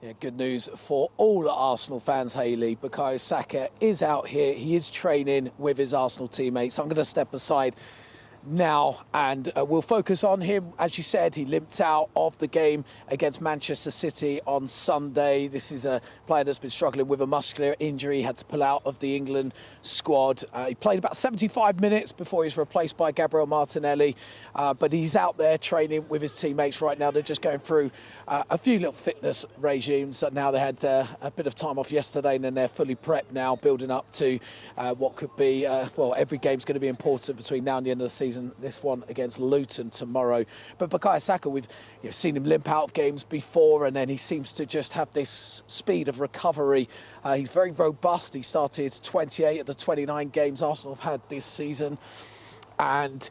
Yeah, good news for all Arsenal fans, Hayley. Bukayo Saka is out here. He is training with his Arsenal teammates. I'm going to step aside now and we'll focus on him. As you said, he limped out of the game against Manchester City on Sunday. This is a player that's been struggling with a muscular injury, had to pull out of the England squad. He played about 75 minutes before he was replaced by Gabriel Martinelli, but he's out there training with his teammates right now. They're just going through a few little fitness regimes. Now they had a bit of time off yesterday, and then they're fully prepped now, building up to what could be, well, every game's going to be important between now and the end of the season. This one against Luton tomorrow. But Bukayo Saka, we've seen him limp out of games before, and then he seems to just have this speed of recovery. He's very robust. He started 28 of the 29 games Arsenal have had this season, and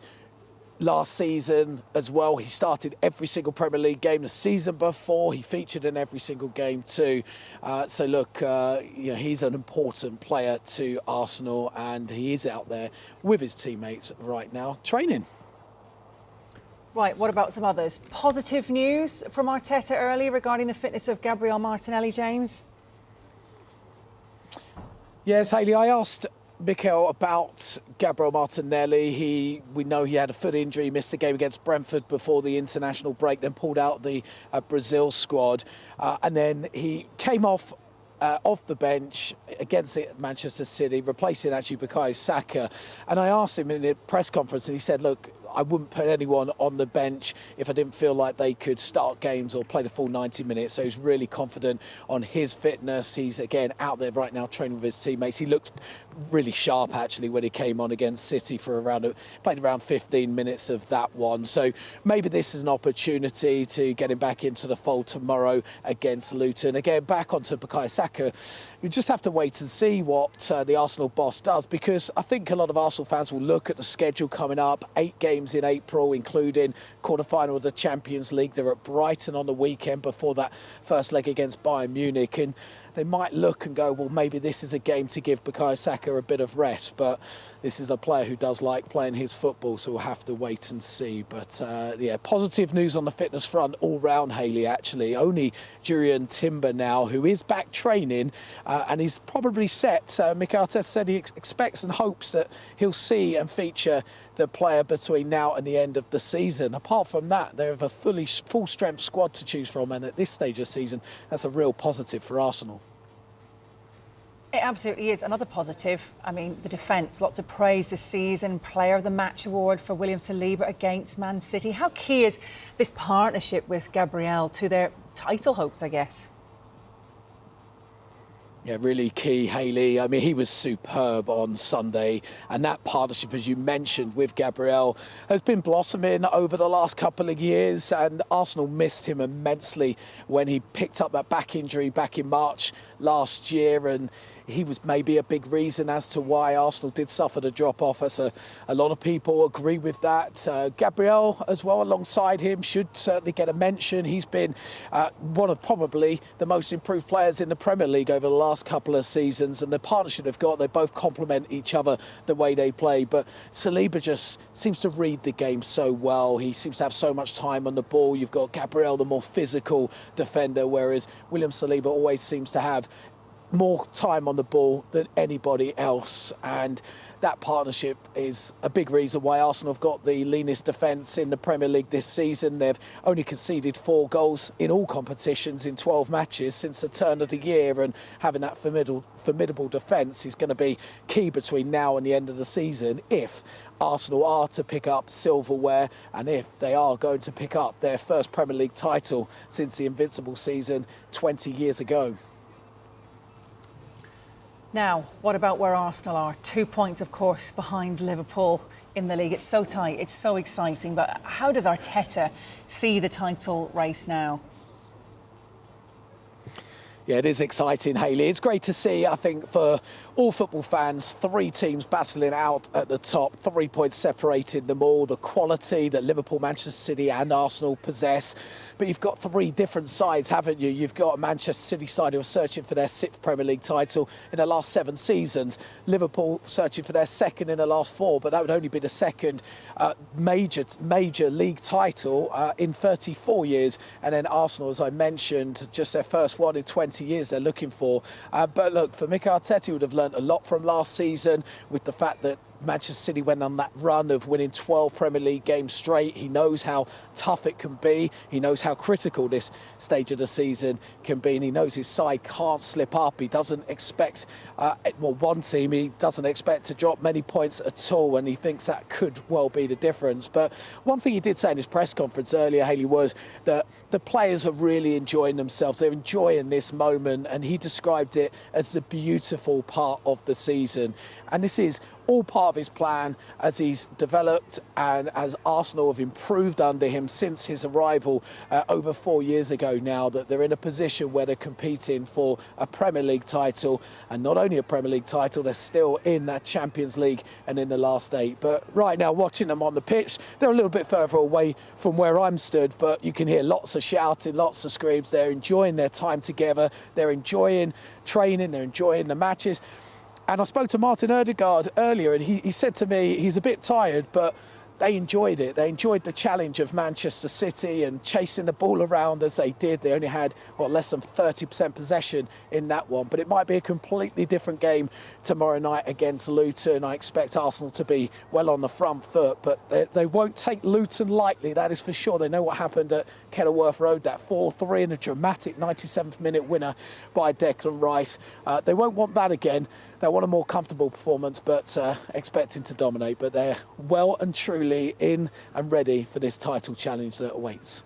last season as well, he started every single Premier League game. The season before, he featured in every single game too. So look, he's an important player to Arsenal, and he is out there with his teammates right now training. Right, what about some others? Positive news from Arteta early regarding the fitness of Gabriel Martinelli, James? Yes, Hayley, I asked Mikel about Gabriel Martinelli. We know he had a foot injury, missed the game against Brentford before the international break, then pulled out the Brazil squad, and then he came off the bench against Manchester City, replacing actually Bukayo Saka. And I asked him in the press conference, and he said, look, I wouldn't put anyone on the bench if I didn't feel like they could start games or play the full 90 minutes. So he's really confident on his fitness. He's, again, out there right now training with his teammates. He looked really sharp, actually, when he came on against City for played around 15 minutes of that one. So maybe this is an opportunity to get him back into the fold tomorrow against Luton. Again, back onto Bukayo Saka. You just have to wait and see what the Arsenal boss does, because I think a lot of Arsenal fans will look at the schedule coming up. 8 games in April, including quarter-final of the Champions League. They're at Brighton on the weekend before that first leg against Bayern Munich, and they might look and go, well, maybe this is a game to give Bukayo Saka a bit of rest, but this is a player who does like playing his football, so we'll have to wait and see. But yeah, positive news on the fitness front all round, Hayley, actually. Only Jurriën Timber now, who is back training, and he's probably set. Mikel Arteta said he expects and hopes that he'll see and feature the player between now and the end of the season. Apart from that, they have a full-strength squad to choose from, and at this stage of the season, that's a real positive for Arsenal. It absolutely is. Another positive, I mean, the defence, lots of praise this season. Player of the Match award for William Saliba against Man City. How key is this partnership with Gabriel to their title hopes, I guess? Yeah, really key, Hayley. I mean, he was superb on Sunday, and that partnership, as you mentioned, with Gabriel has been blossoming over the last couple of years, and Arsenal missed him immensely when he picked up that back injury back in March last year, and he was maybe a big reason as to why Arsenal did suffer the drop-off. As a lot of people agree with that. Gabriel, as well, alongside him, should certainly get a mention. He's been one of probably the most improved players in the Premier League over the last couple of seasons, and the partnership they've got, they both complement each other the way they play. But Saliba just seems to read the game so well. He seems to have so much time on the ball. You've got Gabriel, the more physical defender, whereas William Saliba always seems to have more time on the ball than anybody else, and that partnership is a big reason why Arsenal have got the leanest defence in the Premier League this season. They've only conceded 4 goals in all competitions in 12 matches since the turn of the year, and having that formidable defence is going to be key between now and the end of the season if Arsenal are to pick up silverware, and if they are going to pick up their first Premier League title since the Invincible season 20 years ago. Now, what about where Arsenal are? 2 points, of course, behind Liverpool in the league. It's so tight, it's so exciting, but how does Arteta see the title race now? Yeah, it is exciting, Hayley. It's great to see, I think, for all football fans, 3 teams battling out at the top, 3 points separating them all, the quality that Liverpool, Manchester City and Arsenal possess. But you've got 3 different sides, haven't you? You've got a Manchester City side who are searching for their 6th Premier League title in the last 7 seasons. Liverpool searching for their 2nd in the last 4, but that would only be the 2nd major league title in 34 years. And then Arsenal, as I mentioned, just their first one in 20 years they're looking for. But look, for Mikel Arteta, would have learnt a lot from last season with the fact that Manchester City went on that run of winning 12 Premier League games straight. He knows how tough it can be. He knows how critical this stage of the season can be, and he knows his side can't slip up. He doesn't expect, one team, he doesn't expect to drop many points at all, and he thinks that could well be the difference. But one thing he did say in his press conference earlier, Hayley, was that the players are really enjoying themselves. They're enjoying this moment, and he described it as the beautiful part of the season. And this is all part of his plan as he's developed and as Arsenal have improved under him since his arrival over 4 years ago now, that they're in a position where they're competing for a Premier League title, and not only a Premier League title, they're still in that Champions League and in the last 8. But right now, watching them on the pitch, they're a little bit further away from where I'm stood, but you can hear lots of shouting, lots of screams. They're enjoying their time together, they're enjoying training, they're enjoying the matches. And I spoke to Martin Ødegaard earlier, and he said to me he's a bit tired, but they enjoyed it. They enjoyed the challenge of Manchester City and chasing the ball around as they did. They only had, less than 30% possession in that one. But it might be a completely different game tomorrow night against Luton. I expect Arsenal to be well on the front foot, but they won't take Luton lightly, that is for sure. They know what happened at Kenilworth Road, that 4-3 and a dramatic 97th minute winner by Declan Rice. They won't want that again. They want a more comfortable performance, but expecting to dominate. But they're well and truly in and ready for this title challenge that awaits.